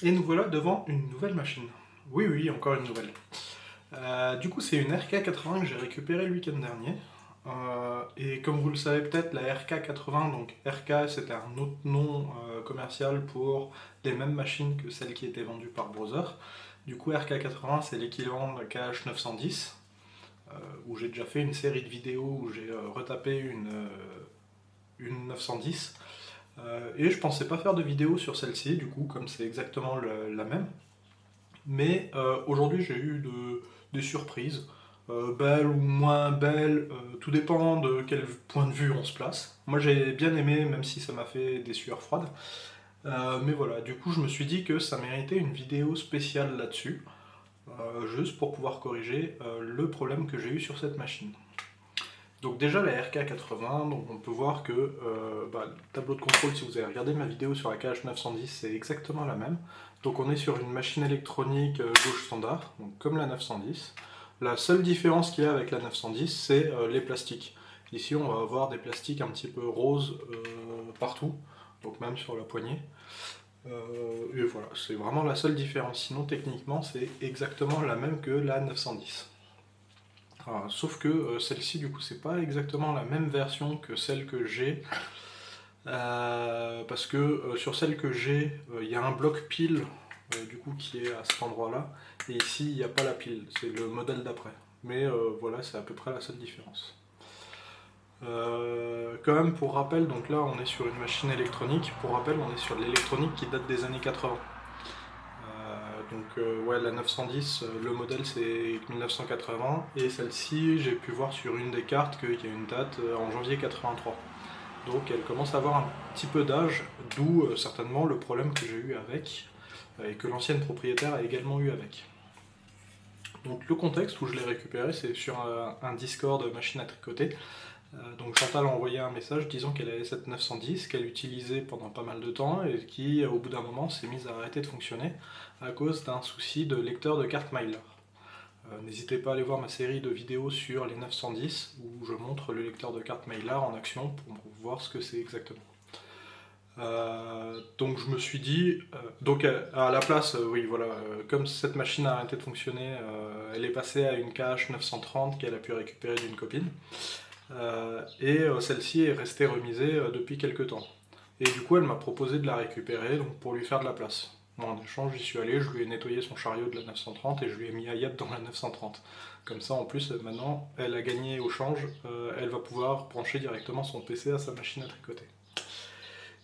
Et nous voilà devant une nouvelle machine. Oui, oui, encore une nouvelle. Du coup, c'est une RK80 que j'ai récupérée le week-end dernier. Et comme vous le savez peut-être, la RK80, donc RK c'était un autre nom commercial pour les mêmes machines que celles qui étaient vendues par Browser. Du coup, RK80 c'est l'équivalent de la KH910, où j'ai déjà fait une série de vidéos où j'ai retapé une 910. Et je pensais pas faire de vidéo sur celle-ci, du coup, comme c'est exactement la même. Mais aujourd'hui, j'ai eu des surprises, belles ou moins belles, tout dépend de quel point de vue on se place. Moi, j'ai bien aimé, même si ça m'a fait des sueurs froides. Mais voilà, du coup, je me suis dit que ça méritait une vidéo spéciale là-dessus, juste pour pouvoir corriger le problème que j'ai eu sur cette machine. Donc déjà la RK80, donc on peut voir que le tableau de contrôle, si vous avez regardé ma vidéo sur la KH910, c'est exactement la même. Donc on est sur une machine électronique gauche standard, donc comme la 910. La seule différence qu'il y a avec la 910, c'est les plastiques. Ici on va avoir des plastiques un petit peu roses partout, donc même sur la poignée. Et voilà, c'est vraiment la seule différence. Sinon techniquement c'est exactement la même que la 910. Sauf que celle-ci, du coup, c'est pas exactement la même version que celle que j'ai. Parce que sur celle que j'ai, il y a un bloc pile du coup, qui est à cet endroit-là. Et ici, il n'y a pas la pile. C'est le modèle d'après. Mais voilà, c'est à peu près la seule différence. Quand même, pour rappel, donc là, on est sur une machine électronique. Pour rappel, on est sur de l'électronique qui date des années 80. Ouais, la 910, le modèle c'est 1980 et celle-ci j'ai pu voir sur une des cartes qu'il y a une date en janvier 83. Donc elle commence à avoir un petit peu d'âge, d'où certainement le problème que j'ai eu avec et que l'ancienne propriétaire a également eu avec. Donc le contexte où je l'ai récupéré, c'est sur un Discord machine à tricoter. Donc Chantal a envoyé un message disant qu'elle avait cette 910, qu'elle utilisait pendant pas mal de temps et qui, au bout d'un moment, s'est mise à arrêter de fonctionner à cause d'un souci de lecteur de carte Mylar. N'hésitez pas à aller voir ma série de vidéos sur les 910 où je montre le lecteur de carte Mylar en action pour voir ce que c'est exactement. Donc je me suis dit, donc à la place, oui voilà, comme cette machine a arrêté de fonctionner, elle est passée à une KH 930 qu'elle a pu récupérer d'une copine. Celle-ci est restée remisée depuis quelques temps. Et du coup, elle m'a proposé de la récupérer donc pour lui faire de la place. Moi, en échange, j'y suis allé, je lui ai nettoyé son chariot de la 930 et je lui ai mis Ayab dans la 930. Comme ça, en plus, maintenant, elle a gagné au change, elle va pouvoir brancher directement son PC à sa machine à tricoter.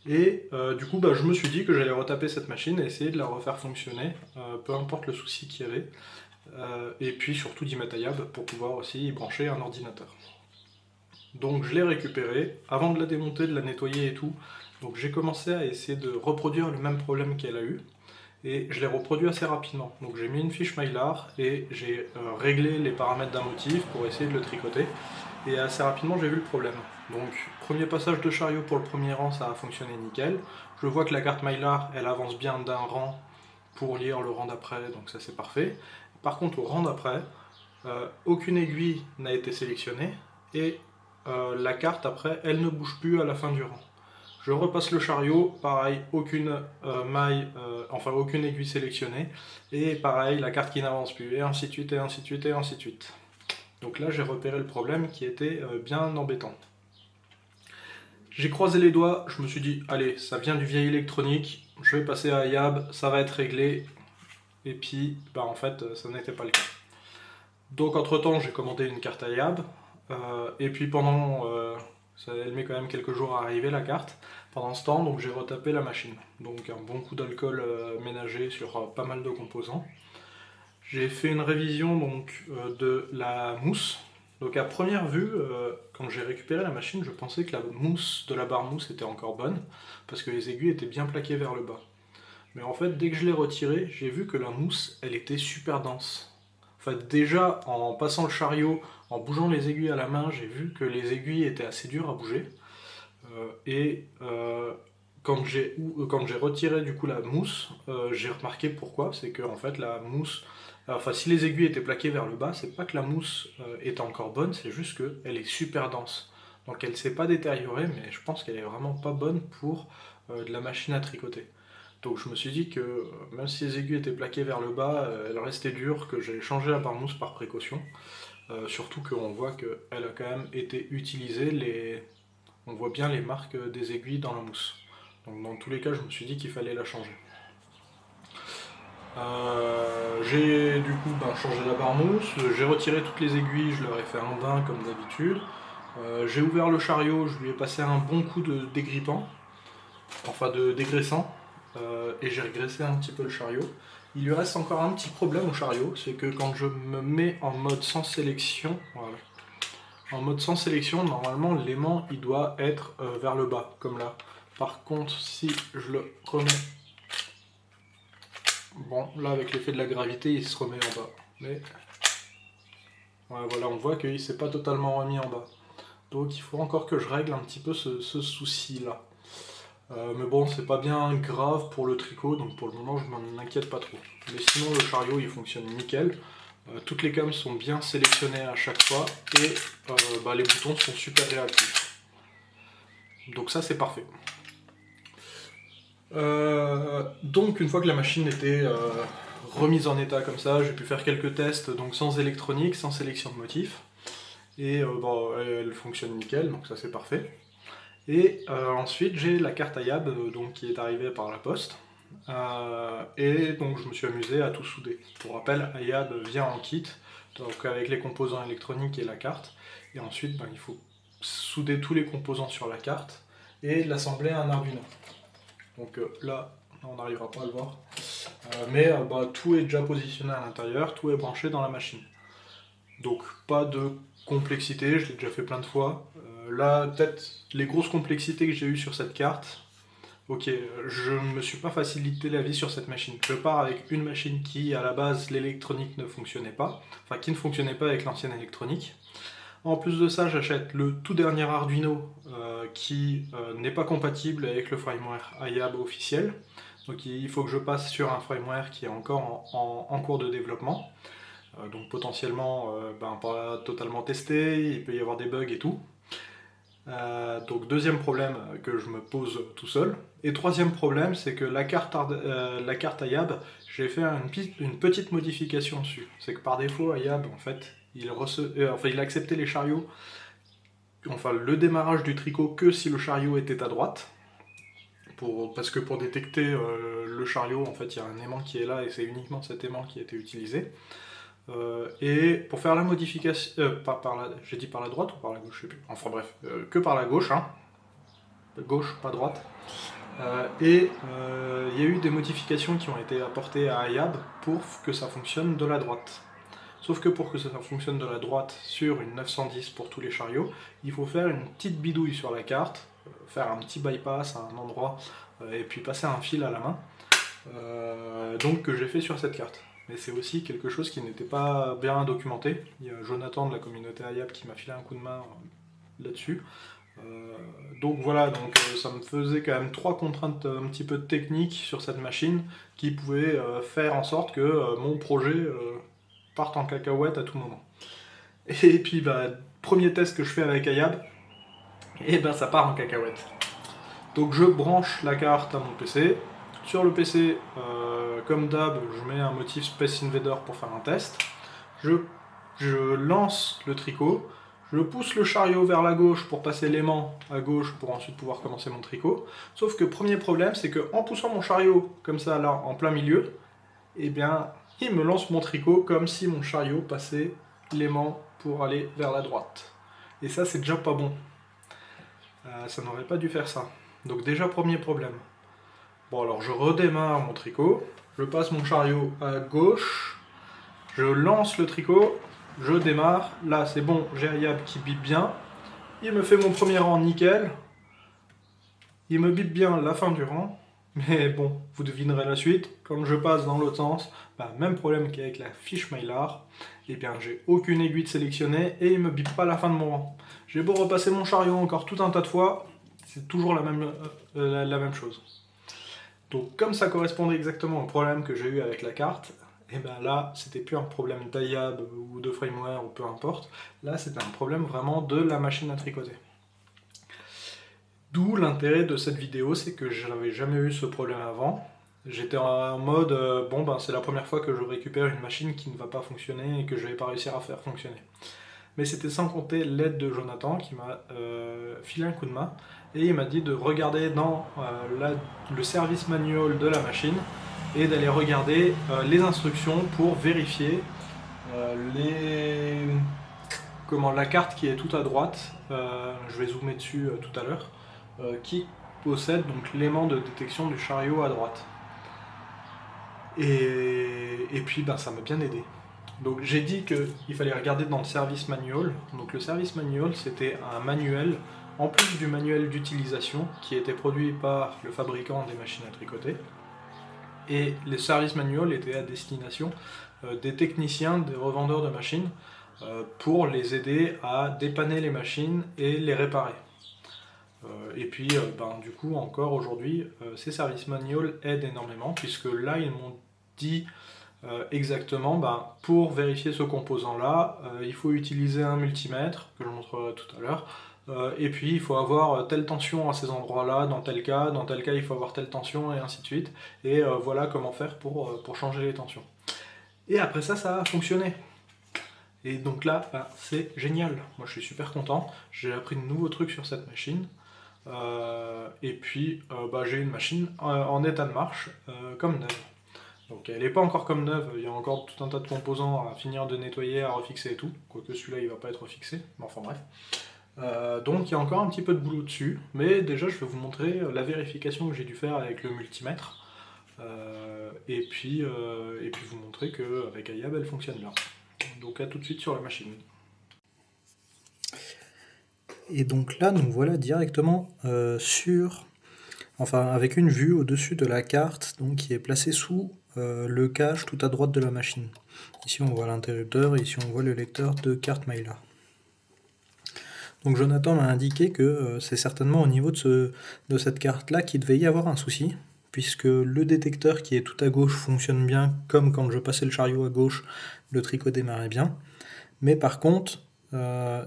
Et du coup, je me suis dit que j'allais retaper cette machine et essayer de la refaire fonctionner, peu importe le souci qu'il y avait. Et puis surtout d'y mettre Ayab pour pouvoir aussi y brancher un ordinateur. Donc je l'ai récupérée, avant de la démonter, de la nettoyer et tout, donc j'ai commencé à essayer de reproduire le même problème qu'elle a eu, et je l'ai reproduit assez rapidement. Donc j'ai mis une fiche Mylar et j'ai réglé les paramètres d'un motif pour essayer de le tricoter, et assez rapidement j'ai vu le problème. Donc premier passage de chariot pour le premier rang, ça a fonctionné nickel. Je vois que la carte Mylar, elle avance bien d'un rang pour lire le rang d'après, donc ça c'est parfait. Par contre au rang d'après, aucune aiguille n'a été sélectionnée, et la carte après, elle ne bouge plus à la fin du rang. Je repasse le chariot, pareil, aucune maille, enfin aucune aiguille sélectionnée, et pareil, la carte qui n'avance plus, et ainsi de suite, et ainsi de suite, et ainsi de suite. Donc là, j'ai repéré le problème qui était bien embêtant. J'ai croisé les doigts, je me suis dit, allez, ça vient du vieil électronique, je vais passer à Ayab, ça va être réglé, et puis, en fait, ça n'était pas le cas. Donc entre temps, j'ai commandé une carte Ayab, et puis pendant, elle met quand même quelques jours à arriver la carte. Pendant ce temps, donc j'ai retapé la machine. Donc un bon coup d'alcool ménager sur pas mal de composants. J'ai fait une révision donc de la mousse. Donc à première vue, quand j'ai récupéré la machine, je pensais que la mousse de la barre mousse était encore bonne, parce que les aiguilles étaient bien plaquées vers le bas. Mais en fait, dès que je l'ai retirée, j'ai vu que la mousse, elle était super dense. En fait, déjà, en passant le chariot, en bougeant les aiguilles à la main, j'ai vu que les aiguilles étaient assez dures à bouger. Quand j'ai retiré du coup la mousse, j'ai remarqué pourquoi. C'est que en fait, la mousse, enfin, si les aiguilles étaient plaquées vers le bas, c'est pas que la mousse était encore bonne, c'est juste qu'elle est super dense. Donc elle ne s'est pas détériorée, mais je pense qu'elle est vraiment pas bonne pour de la machine à tricoter. Donc je me suis dit que même si les aiguilles étaient plaquées vers le bas, elles restaient dures, que j'allais changer la barre mousse par précaution. Surtout qu'on voit qu'elle a quand même été utilisée, on voit bien les marques des aiguilles dans la mousse. Donc dans tous les cas, je me suis dit qu'il fallait la changer. J'ai du coup changé la barre mousse, j'ai retiré toutes les aiguilles, je leur ai fait un bain comme d'habitude. J'ai ouvert le chariot, je lui ai passé un bon coup de dégrippant, enfin de dégraissant, et j'ai regraissé un petit peu le chariot. Il lui reste encore un petit problème au chariot, c'est que quand je me mets en mode sans sélection, voilà, en mode sans sélection, normalement l'aimant il doit être vers le bas, comme là. Par contre, si je le remets, bon là avec l'effet de la gravité il se remet en bas, mais ouais, voilà, on voit qu'il ne s'est pas totalement remis en bas. Donc il faut encore que je règle un petit peu ce souci là. Mais bon, c'est pas bien grave pour le tricot, donc pour le moment je m'en inquiète pas trop. Mais sinon le chariot il fonctionne nickel. Toutes les cames sont bien sélectionnées à chaque fois et les boutons sont super réactifs. Donc ça c'est parfait. Donc une fois que la machine était remise en état comme ça, j'ai pu faire quelques tests donc sans électronique, sans sélection de motifs. Et elle fonctionne nickel, donc ça c'est parfait. Et ensuite j'ai la carte Ayab donc, qui est arrivée par la poste. Et donc je me suis amusé à tout souder. Pour rappel, Ayab vient en kit, donc avec les composants électroniques et la carte. Et ensuite il faut souder tous les composants sur la carte et l'assembler à un Arduino. Donc là, on n'arrivera pas à le voir. Mais tout est déjà positionné à l'intérieur, tout est branché dans la machine. Donc pas de complexité, je l'ai déjà fait plein de fois. Là, peut-être les grosses complexités que j'ai eues sur cette carte, ok, je ne me suis pas facilité la vie sur cette machine. Je pars avec une machine qui, à la base, l'électronique ne fonctionnait pas, enfin qui ne fonctionnait pas avec l'ancienne électronique. En plus de ça, j'achète le tout dernier Arduino qui n'est pas compatible avec le firmware Ayab officiel. Donc il faut que je passe sur un firmware qui est encore en cours de développement. Donc potentiellement pas totalement testé, il peut y avoir des bugs et tout. Donc deuxième problème que je me pose tout seul. Et troisième problème, c'est que la carte Ayab, j'ai fait une petite modification dessus. C'est que par défaut, Ayab, en fait, il acceptait les chariots, enfin le démarrage du tricot que si le chariot était à droite. Parce que pour détecter le chariot, en fait, il y a un aimant qui est là et c'est uniquement cet aimant qui a été utilisé. Et pour faire la modification, j'ai dit par la droite ou par la gauche, je sais plus. Enfin bref, que par la gauche, hein. Gauche, pas droite. Il y a eu des modifications qui ont été apportées à Ayab pour que ça fonctionne de la droite. Sauf que pour que ça fonctionne de la droite sur une 910 pour tous les chariots, il faut faire une petite bidouille sur la carte, faire un petit bypass à un endroit, et puis passer un fil à la main. Donc que j'ai fait sur cette carte. Mais c'est aussi quelque chose qui n'était pas bien documenté. Il y a Jonathan de la communauté Ayab qui m'a filé un coup de main là-dessus. Donc voilà, ça me faisait quand même 3 contraintes un petit peu techniques sur cette machine qui pouvaient faire en sorte que mon projet parte en cacahuète à tout moment. Et puis premier test que je fais avec Ayab, et ça part en cacahuète. Donc je branche la carte à mon PC. Sur le PC, comme d'hab, je mets un motif Space Invader pour faire un test. Je lance le tricot, je pousse le chariot vers la gauche pour passer l'aimant à gauche pour ensuite pouvoir commencer mon tricot. Sauf que premier problème, c'est qu'en poussant mon chariot comme ça là en plein milieu, il me lance mon tricot comme si mon chariot passait l'aimant pour aller vers la droite. Et ça, c'est déjà pas bon. Ça n'aurait pas dû faire ça. Donc déjà, premier problème. Bon, alors je redémarre mon tricot, je passe mon chariot à gauche, je lance le tricot, je démarre. Là, c'est bon, j'ai Ayab qui bip bien. Il me fait mon premier rang nickel. Il me bip bien la fin du rang. Mais bon, vous devinerez la suite. Quand je passe dans l'autre sens, même problème qu'avec la fiche Mylar. J'ai aucune aiguille de sélectionnée et il me bip pas la fin de mon rang. J'ai beau repasser mon chariot encore tout un tas de fois, c'est toujours la même chose. Donc comme ça correspondait exactement au problème que j'ai eu avec la carte, là c'était plus un problème d'Ayab ou de firmware ou peu importe, là c'était un problème vraiment de la machine à tricoter. D'où l'intérêt de cette vidéo, c'est que je n'avais jamais eu ce problème avant, J'étais en mode, bon ben c'est la première fois que je récupère une machine qui ne va pas fonctionner et que je vais pas réussir à faire fonctionner. Mais c'était sans compter l'aide de Jonathan qui m'a filé un coup de main et il m'a dit de regarder dans le service manual de la machine et d'aller regarder les instructions pour vérifier les... la carte qui est tout à droite, je vais zoomer dessus tout à l'heure, qui possède donc l'aimant de détection du chariot à droite. Et puis ben, ça m'a bien aidé. Donc j'ai dit qu'il fallait regarder dans le service manual. Donc le service manual, c'était un manuel, en plus du manuel d'utilisation, qui était produit par le fabricant des machines à tricoter. Et les services manuels étaient à destination des techniciens, des revendeurs de machines, pour les aider à dépanner les machines et les réparer. Et puis, du coup, encore aujourd'hui, ces services manuels aident énormément, puisque là, ils m'ont dit exactement, pour vérifier ce composant-là, il faut utiliser un multimètre, que je montrerai tout à l'heure, et puis il faut avoir telle tension à ces endroits-là, dans tel cas il faut avoir telle tension, et ainsi de suite. Et voilà comment faire pour changer les tensions. Et après ça, ça a fonctionné. Et donc là, c'est génial. Moi, je suis super content. J'ai appris de nouveaux trucs sur cette machine. Et puis, j'ai une machine en état de marche, comme neuve. Donc elle n'est pas encore comme neuve, il y a encore tout un tas de composants à finir de nettoyer, à refixer et tout. Quoique celui-là, il va pas être refixé, mais enfin bref. Donc il y a encore un petit peu de boulot dessus, mais déjà je vais vous montrer la vérification que j'ai dû faire avec le multimètre. Et puis vous montrer qu'avec Ayab, elle fonctionne bien. Donc à tout de suite sur la machine. Et donc là, nous voilà directement avec une vue au-dessus de la carte, donc qui est placée sous le cache tout à droite de la machine. Ici on voit l'interrupteur et ici on voit le lecteur de carte Mylar. Donc Jonathan m'a indiqué que c'est certainement au niveau de cette carte-là qu'il devait y avoir un souci, puisque le détecteur qui est tout à gauche fonctionne bien, comme quand je passais le chariot à gauche, le tricot démarrait bien. Mais par contre,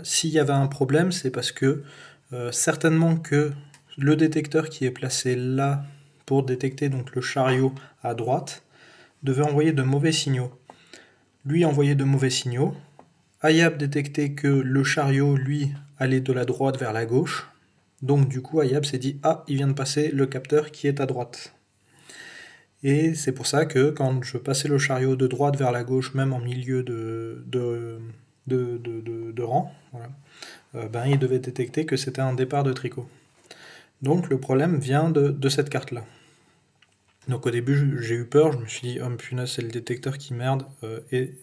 s'il y avait un problème, c'est parce que certainement que le détecteur qui est placé là pour détecter donc le chariot à droite devait envoyer de mauvais signaux. Lui envoyait de mauvais signaux. Ayab détectait que le chariot, lui, allait de la droite vers la gauche. Donc du coup, Ayab s'est dit « Ah, il vient de passer le capteur qui est à droite ». Et c'est pour ça que quand je passais le chariot de droite vers la gauche, même en milieu de rang, voilà, il devait détecter que c'était un départ de tricot. Donc le problème vient de cette carte-là. Donc au début j'ai eu peur, je me suis dit oh punaise c'est le détecteur qui merde et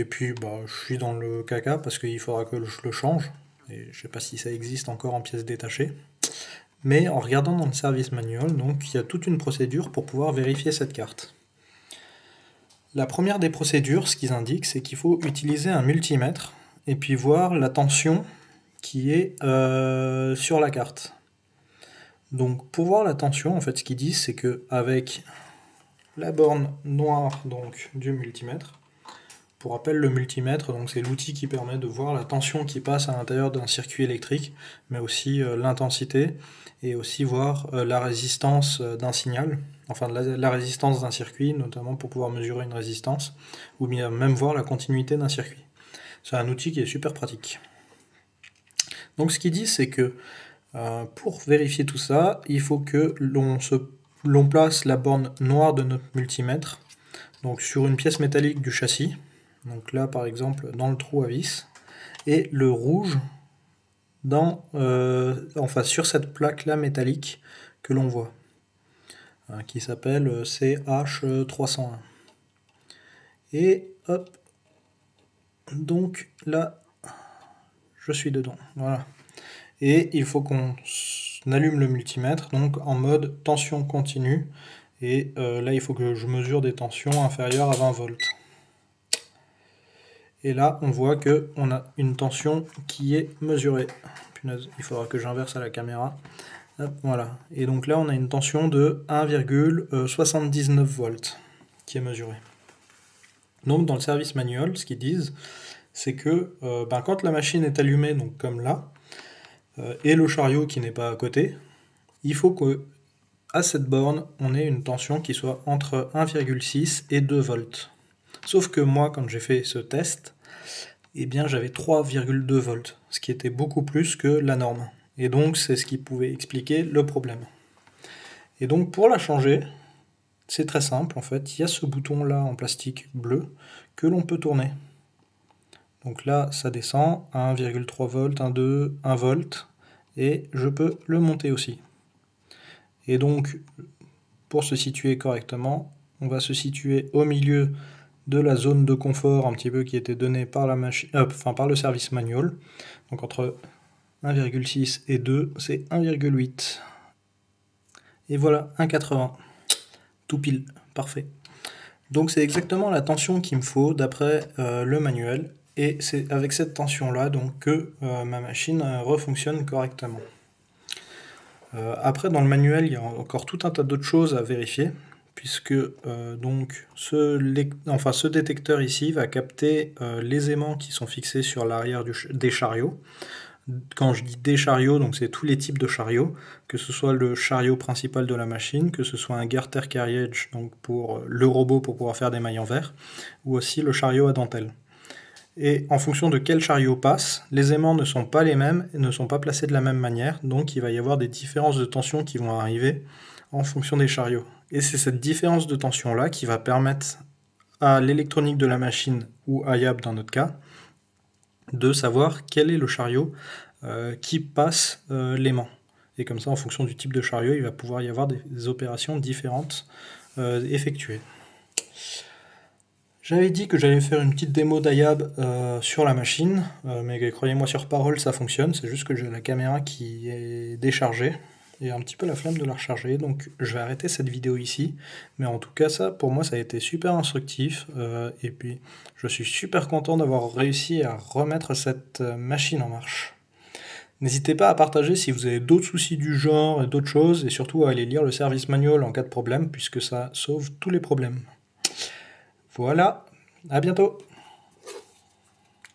puis je suis dans le caca parce qu'il faudra que je le change et je sais pas si ça existe encore en pièces détachées. Mais en regardant dans le service manual, donc il y a toute une procédure pour pouvoir vérifier cette carte. La première des procédures, ce qu'ils indiquent, c'est qu'il faut utiliser un multimètre et puis voir la tension qui est sur la carte. Donc pour voir la tension, en fait, ce qu'ils disent, c'est qu'avec la borne noire donc, du multimètre, pour rappel, le multimètre, donc c'est l'outil qui permet de voir la tension qui passe à l'intérieur d'un circuit électrique, mais aussi l'intensité, et aussi voir la résistance d'un signal, enfin la résistance d'un circuit, notamment pour pouvoir mesurer une résistance, ou bien même voir la continuité d'un circuit. C'est un outil qui est super pratique. Donc ce qu'ils disent, c'est que pour vérifier tout ça, il faut que l'on place la borne noire de notre multimètre donc sur une pièce métallique du châssis, donc là par exemple dans le trou à vis, et le rouge sur cette plaque là métallique que l'on voit, qui s'appelle CH301. Et hop, donc là je suis dedans, voilà. Et il faut qu'on allume le multimètre donc en mode tension continue, et là il faut que je mesure des tensions inférieures à 20 volts. Et là on voit qu'on a une tension qui est mesurée. Punaise, il faudra que j'inverse à la caméra. Hop, voilà. Et donc là on a une tension de 1,79 volts qui est mesurée. Donc dans le service manuel, ce qu'ils disent, c'est que quand la machine est allumée, donc comme là, et le chariot qui n'est pas à côté, il faut que à cette borne, on ait une tension qui soit entre 1,6 et 2 volts. Sauf que moi, quand j'ai fait ce test, eh bien j'avais 3,2 volts, ce qui était beaucoup plus que la norme. Et donc c'est ce qui pouvait expliquer le problème. Et donc pour la changer, c'est très simple en fait, il y a ce bouton là en plastique bleu que l'on peut tourner. Donc là ça descend à 1,3 volts, 1,2, 1 volt, et je peux le monter aussi. Et donc pour se situer correctement, on va se situer au milieu de la zone de confort un petit peu qui était donnée par la machine, par le service manual. Donc entre 1,6 et 2, c'est 1,8. Et voilà, 1,80. Tout pile, parfait. Donc c'est exactement la tension qu'il me faut d'après le manuel. Et c'est avec cette tension-là donc que ma machine refonctionne correctement. Après, dans le manuel, il y a encore tout un tas d'autres choses à vérifier, puisque donc ce détecteur ici va capter les aimants qui sont fixés sur l'arrière des chariots. Quand je dis des chariots, donc c'est tous les types de chariots, que ce soit le chariot principal de la machine, que ce soit un garter carriage, donc pour le robot pour pouvoir faire des mailles en verre, ou aussi le chariot à dentelle. Et en fonction de quel chariot passe, les aimants ne sont pas les mêmes et ne sont pas placés de la même manière, donc il va y avoir des différences de tension qui vont arriver en fonction des chariots. Et c'est cette différence de tension-là qui va permettre à l'électronique de la machine, ou à YAB dans notre cas, de savoir quel est le chariot qui passe l'aimant. Et comme ça, en fonction du type de chariot, il va pouvoir y avoir des opérations différentes effectuées. J'avais dit que j'allais faire une petite démo d'IAB sur la machine, mais croyez-moi sur parole, ça fonctionne, c'est juste que j'ai la caméra qui est déchargée, et un petit peu la flemme de la recharger, donc je vais arrêter cette vidéo ici, mais en tout cas ça, pour moi, ça a été super instructif, et puis je suis super content d'avoir réussi à remettre cette machine en marche. N'hésitez pas à partager si vous avez d'autres soucis du genre et d'autres choses, et surtout à aller lire le service manual en cas de problème, puisque ça sauve tous les problèmes. Voilà, à bientôt!